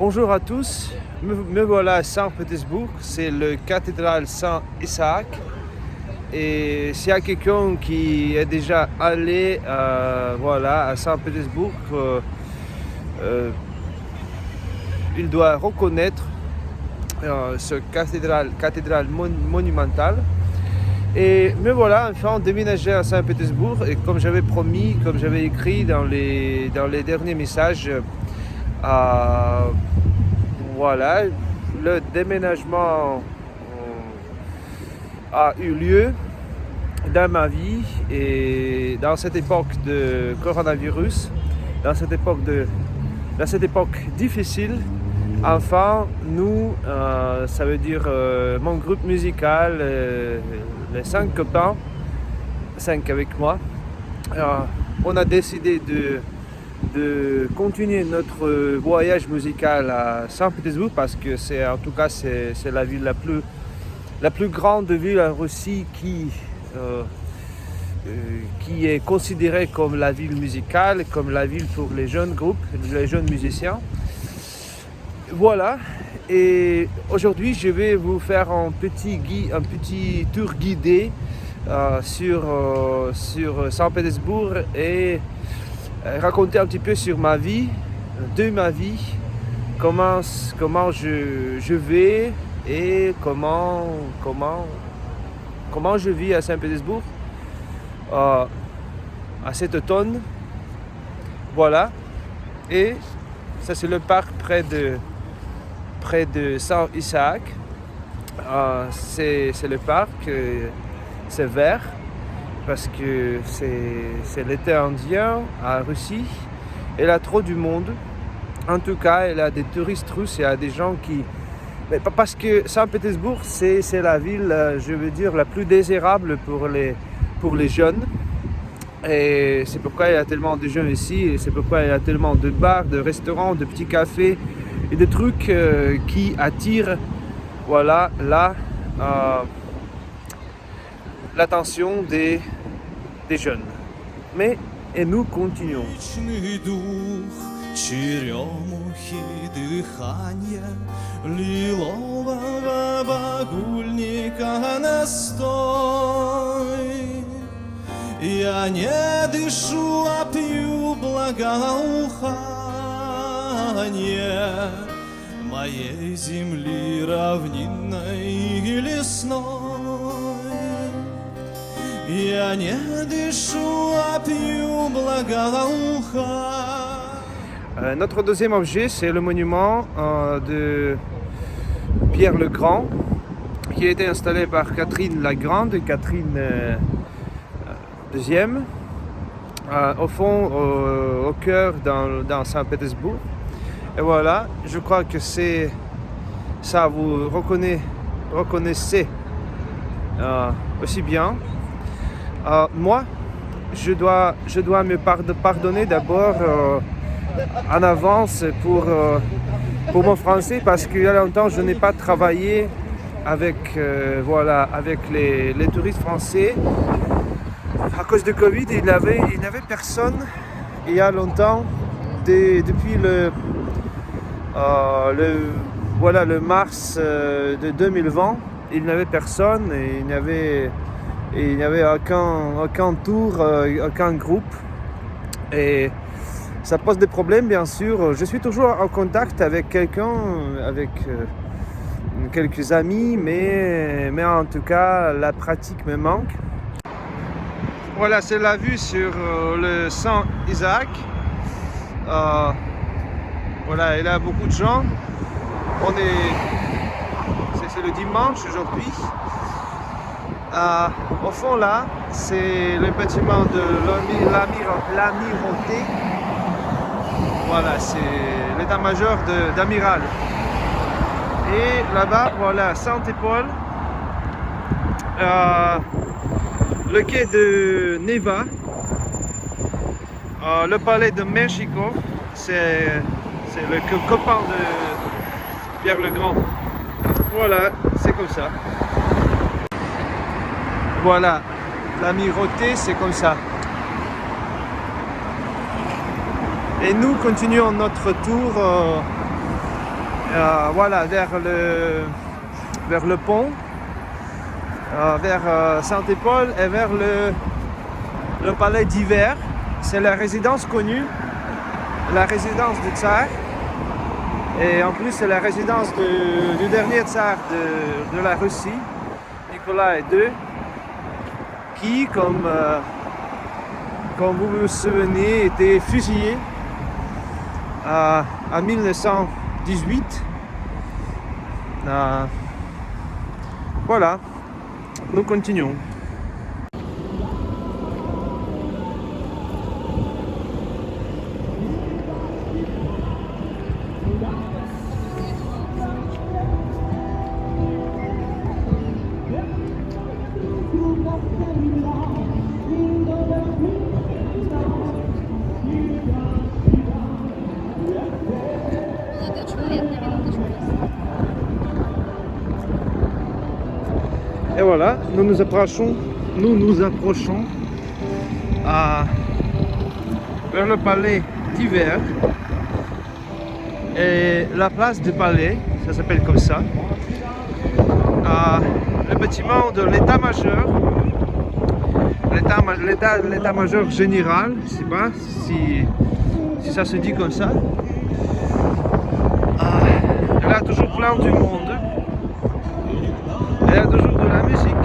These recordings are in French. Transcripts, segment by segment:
Bonjour à tous, me voilà à Saint-Pétersbourg, c'est le cathédrale Saint-Isaac. Et s'il y a quelqu'un qui est déjà allé à Saint-Pétersbourg, il doit reconnaître ce cathédrale monumentale. Et me voilà enfin déménagé à Saint-Pétersbourg et comme j'avais promis, comme j'avais écrit dans les derniers messages, voilà, le déménagement a eu lieu dans ma vie et dans cette époque de coronavirus, dans cette époque difficile. Enfin, nous, ça veut dire mon groupe musical, les 5 copains, 5 avec moi, on a décidé de continuer notre voyage musical à Saint-Pétersbourg parce que c'est la ville la plus grande ville en Russie qui est considérée comme la ville musicale, comme la ville pour les jeunes groupes, les jeunes musiciens. Voilà, et aujourd'hui je vais vous faire un petit tour guidé sur Saint-Pétersbourg et raconter un petit peu sur ma vie, comment je vais et comment je vis à Saint-Pétersbourg à cet automne. Voilà, et ça c'est le parc près de Saint-Isaac. C'est le parc, c'est vert parce que c'est l'été indien en Russie. Il y a trop du monde. En tout cas, il y a des touristes russes, il y a des gens qui... Mais parce que Saint-Pétersbourg, c'est la ville, je veux dire, la plus désirable pour les jeunes. Et c'est pourquoi il y a tellement de jeunes ici, et c'est pourquoi il y a tellement de bars, de restaurants, de petits cafés et de trucs qui attirent l'attention des jeunes. Et nous continuons. Черемухи дыханья лилового багульника настой. Я не дышу, а пью благоуханье моей земли равнинной и лесной. Я не дышу, а пью благоуханье. Notre deuxième objet, c'est le monument de Pierre le Grand, qui a été installé par Catherine la Grande et Catherine deuxième, au fond, au cœur, dans Saint-Pétersbourg. Et voilà, je crois que c'est ça, vous reconnaissez aussi bien. Moi, je dois me pardonner d'abord en avance pour mon français parce qu'il y a longtemps je n'ai pas travaillé avec les touristes français à cause de Covid. Il n'avait personne il y a longtemps, depuis le mars de 2020. Il n'avait personne et il n'y avait aucun tour, aucun groupe, et ça pose des problèmes bien sûr. Je suis toujours en contact avec quelques amis, mais en tout cas la pratique me manque. Voilà, c'est la vue sur le Saint-Isaac. Voilà, il y a beaucoup de gens. C'est le dimanche aujourd'hui. Au fond là, c'est le bâtiment de l'amirauté. Voilà, c'est l'état-major d'amiral. Et là-bas, voilà, Saint-Épaule, le quai de Neva, le palais de Menshikov, c'est le copain de Pierre le Grand. Voilà, c'est comme ça. Voilà, l'amirauté, c'est comme ça. Et nous continuons notre tour voilà, vers le pont, vers Saint-Épaule et vers le palais d'hiver. C'est la résidence connue, la résidence du tsar. Et en plus, c'est la résidence du dernier tsar de la Russie, Nicolas II, qui, comme vous vous souvenez, était fusillé en 1918. Voilà, nous continuons. Et voilà, nous nous approchons vers le palais d'hiver. Et la place du palais, ça s'appelle comme ça. Le bâtiment de l'état-major, l'état-major général, je ne sais pas si ça se dit comme ça. Il y a toujours plein du monde. Il y a toujours de la musique.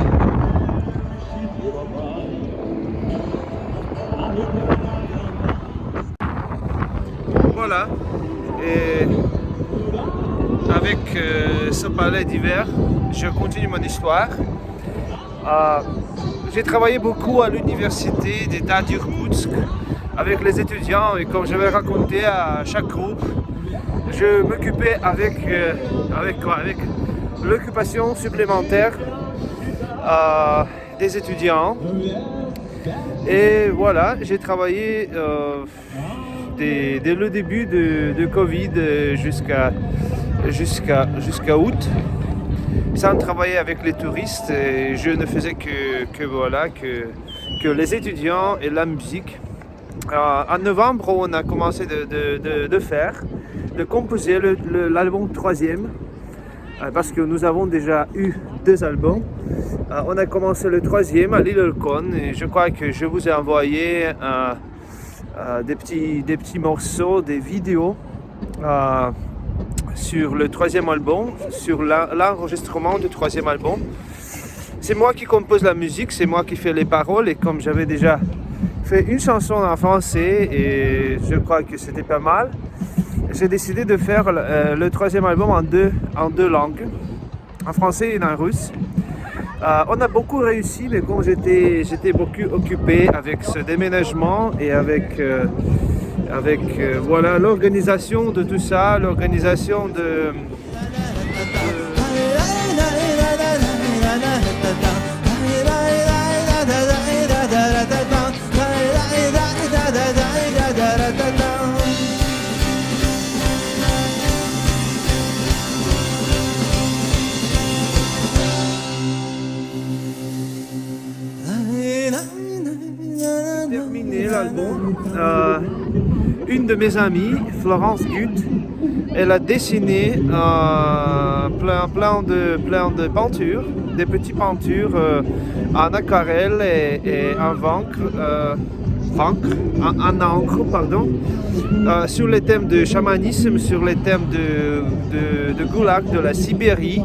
Voilà. Et avec ce palais d'hiver, je continue mon histoire. J'ai travaillé beaucoup à l'université d'État d'Irkoutsk avec les étudiants et comme j'avais raconté à chaque groupe, je m'occupais avec l'occupation supplémentaire des étudiants. Et voilà, j'ai travaillé dès le début de Covid jusqu'à août, sans travailler avec les touristes. Et je ne faisais que les étudiants et la musique. En novembre, on a commencé de composer l'album 3e. Parce que nous avons déjà eu 2 albums. On a commencé le 3e à Little Con et je crois que je vous ai envoyé des petits morceaux, des vidéos sur le 3e album, sur l'enregistrement du 3e album. C'est moi qui compose la musique, c'est moi qui fais les paroles et comme j'avais déjà fait une chanson en français et je crois que c'était pas mal, j'ai décidé de faire le 3e album en deux langues, en français et en russe. On a beaucoup réussi, mais comme j'étais beaucoup occupé avec ce déménagement et avec voilà, l'organisation de tout ça, l'organisation de terminer l'album. Une de mes amies, Florence Gutt, elle a dessiné plein de peintures, des petites peintures en aquarelle et en encre, pardon, sur les thèmes de chamanisme, sur les thèmes de goulag, de la Sibérie,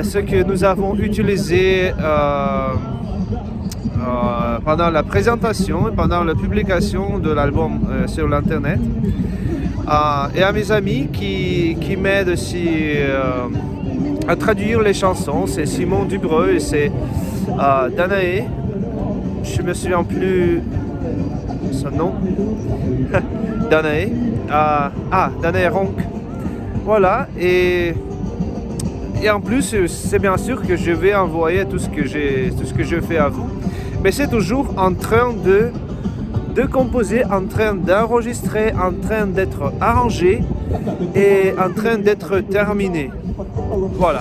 ce que nous avons utilisé pendant la présentation et pendant la publication de l'album sur l'internet. Et à mes amis qui m'aident aussi à traduire les chansons, c'est Simon Dubreux et c'est Danae, je me souviens plus son nom, Danae, Danae Ronk, voilà, et en plus c'est bien sûr que je vais envoyer tout ce que je fais à vous, mais c'est toujours en train de composer, en train d'enregistrer, en train d'être arrangé et en train d'être terminé. Voilà.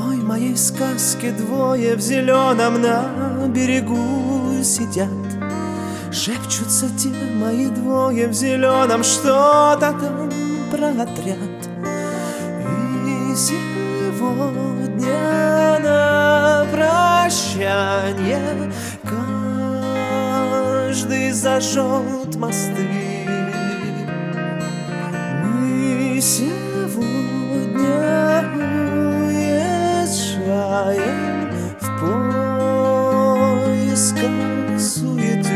той моей сказки двое в зеленом на берегу сидят. Шепчутся те мои двое в зеленом, что-то там про отряд. И сегодня на прощанье каждый зажжет мосты. Мы сегодня уезжаем в поисках суеты.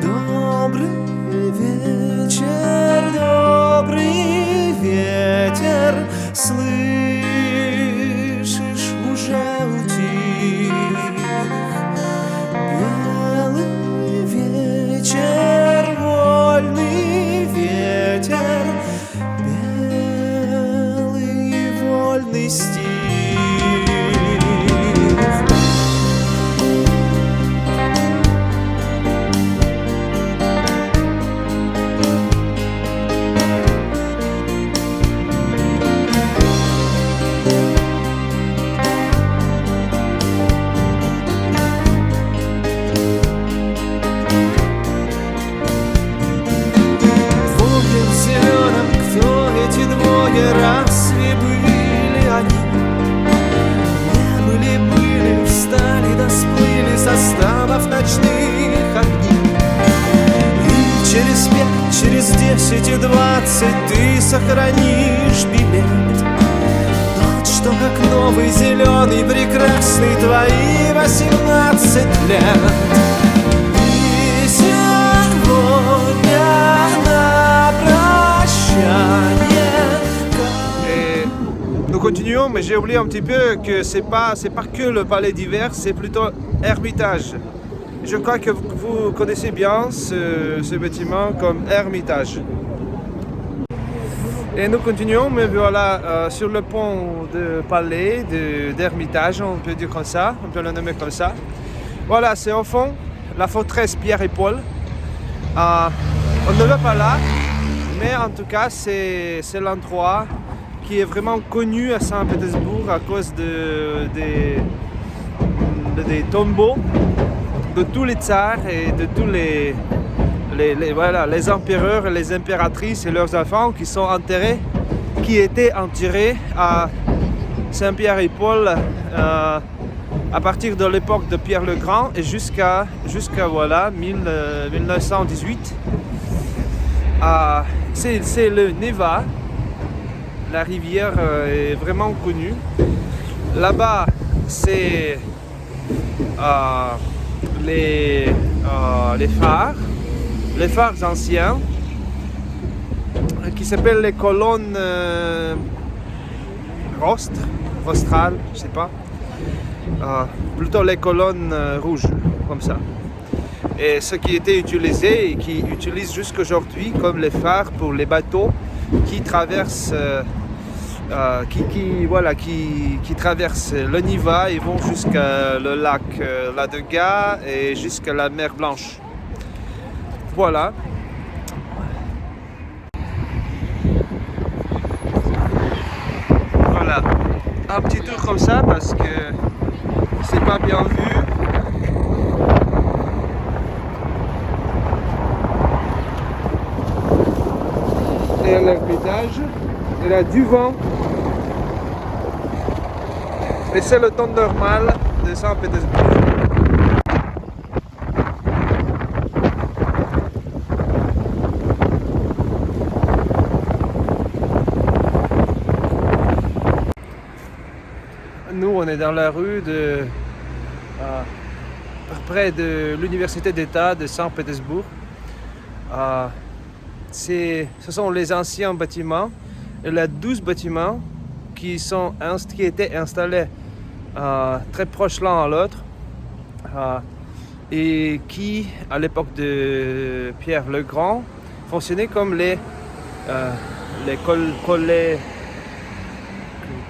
Добрый вечер, добрый ветер, слышишь, уже утих. Белый вечер, вольный ветер, белый вольный стих. Разве были они? Не были, встали да сплыли составов ночных огней. И через 5, через 10 и 20 ты сохранишь билет. Тот, что как новый, зеленый, прекрасный, твои 18 лет. И сегодня на прощание nous continuons, mais j'ai oublié un petit peu que c'est pas que le palais d'hiver, c'est plutôt Ermitage. Je crois que vous connaissez bien ce bâtiment comme Ermitage. Et nous continuons, mais voilà, sur le pont de palais d'Ermitage, on peut dire comme ça, on peut le nommer comme ça. Voilà, c'est au fond la forteresse Pierre et Paul. On ne va pas là, mais en tout cas, c'est l'endroit qui est vraiment connu à Saint-Pétersbourg à cause des tombeaux de tous les tsars et de tous les empereurs et les impératrices et leurs enfants qui étaient enterrés à Saint-Pierre et Paul à partir de l'époque de Pierre le Grand et jusqu'à voilà, 1918. C'est le Neva. La rivière est vraiment connue. Là-bas, c'est les phares anciens qui s'appellent les colonnes rostrales, je sais pas. Plutôt les colonnes rouges, comme ça. Et ce qui était utilisé et qui utilisent jusqu'aujourd'hui comme les phares pour les bateaux qui traversent qui traversent le Niva et vont jusqu'à le lac Ladoga et jusqu'à la mer Blanche. Voilà. Voilà. Un petit tour comme ça parce que c'est pas bien vu. Et l'Ermitage, il y a du vent. Et c'est le temps normal de Saint-Pétersbourg. Nous, on est dans la rue près de l'Université d'État de Saint-Pétersbourg. Ce sont les anciens bâtiments. Il y a 12 bâtiments qui étaient installés très proches l'un à l'autre et qui, à l'époque de Pierre le Grand, fonctionnaient comme les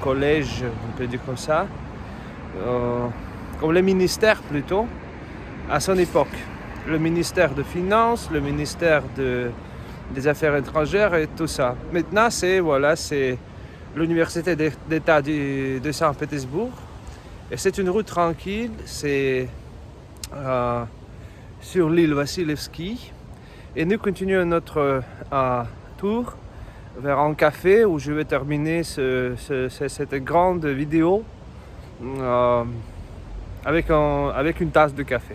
collèges, on peut dire comme ça, comme les ministères plutôt, à son époque. Le ministère de Finances, le ministère des Affaires étrangères et tout ça. Maintenant, c'est l'université d'État de Saint-Pétersbourg. Et c'est une route tranquille, c'est sur l'île Vassilevski. Et nous continuons notre tour vers un café où je vais terminer cette grande vidéo avec une tasse de café.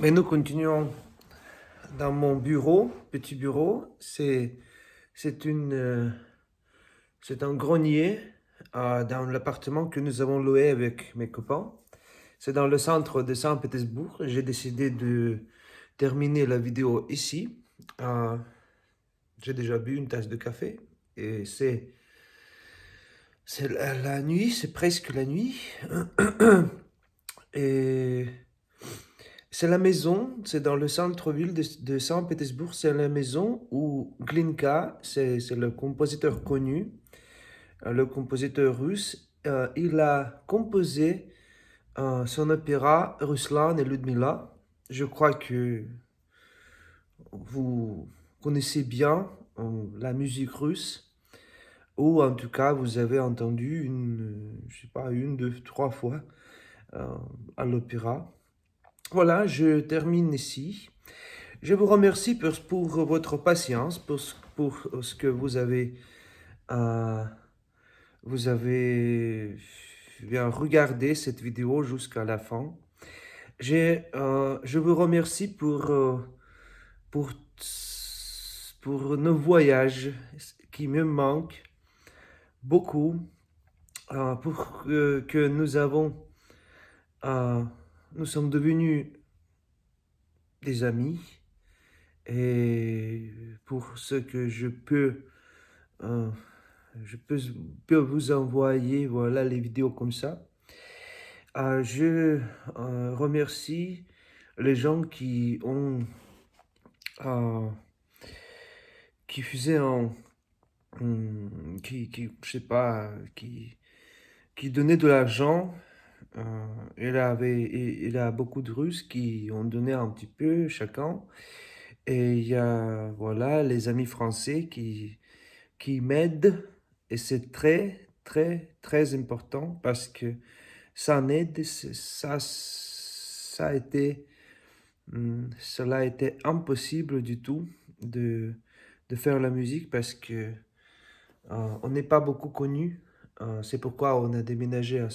Mais nous continuons dans mon bureau, petit bureau. C'est un grenier dans l'appartement que nous avons loué avec mes copains. C'est dans le centre de Saint-Pétersbourg. J'ai décidé de terminer la vidéo ici. J'ai déjà bu une tasse de café et c'est la nuit, c'est presque la nuit. Et c'est la maison, c'est dans le centre-ville de Saint-Pétersbourg, c'est la maison où Glinka, c'est le compositeur connu, le compositeur russe, il a composé son opéra Ruslan et Ludmila. Je crois que vous connaissez bien la musique russe, ou en tout cas vous avez entendu une, deux, trois fois à l'opéra. Voilà, je termine ici. Je vous remercie pour votre patience, pour ce que vous avez bien regardé cette vidéo jusqu'à la fin. Je vous remercie pour nos voyages qui me manquent beaucoup, pour que nous sommes devenus des amis, et pour ce que je peux vous envoyer, voilà, les vidéos comme ça. Je remercie les gens qui faisaient qui donnaient de l'argent. Il y a beaucoup de Russes qui ont donné un petit peu chacun. Et il y a, voilà, les amis français qui m'aident. Et c'est très, très, très important parce que sans aide, cela a été impossible du tout de faire la musique parce que on n'est pas beaucoup connu. C'est pourquoi on est déménagé à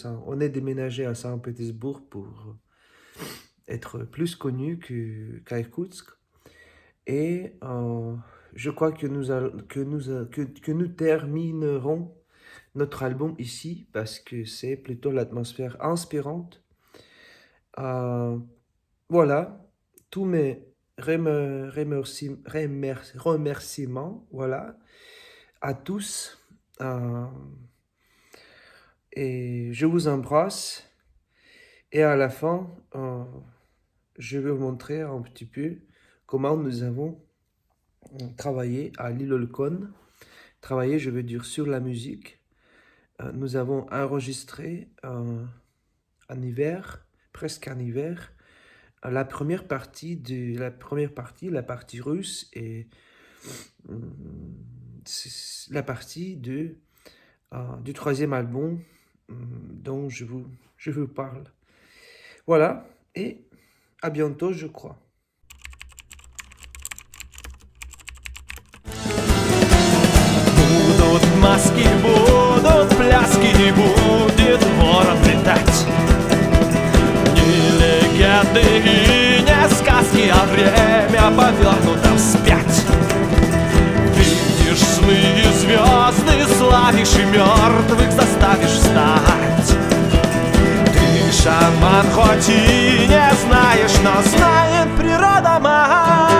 Saint-Pétersbourg pour être plus connu qu'à Irkoutsk. Et je crois que nous terminerons notre album ici parce que c'est plutôt l'atmosphère inspirante. Voilà, tous mes remerciements, voilà, à tous. Et je vous embrasse. Et à la fin, je vais vous montrer un petit peu comment nous avons travaillé à l'île Olkhon. Travailler, je veux dire, sur la musique. Nous avons enregistré en hiver, presque en hiver, la partie russe, et la partie du troisième album dont je vous parle. Voilà, et à bientôt, je crois. Будут маски, будут пляски, не будет ворон летать. Ни легенды и не сказки, а время повернуто вспять. Видишь сны и звезды, славишь и мертвых заставишь встать. Ты шаман, хоть и не знаешь, но знает природа мать.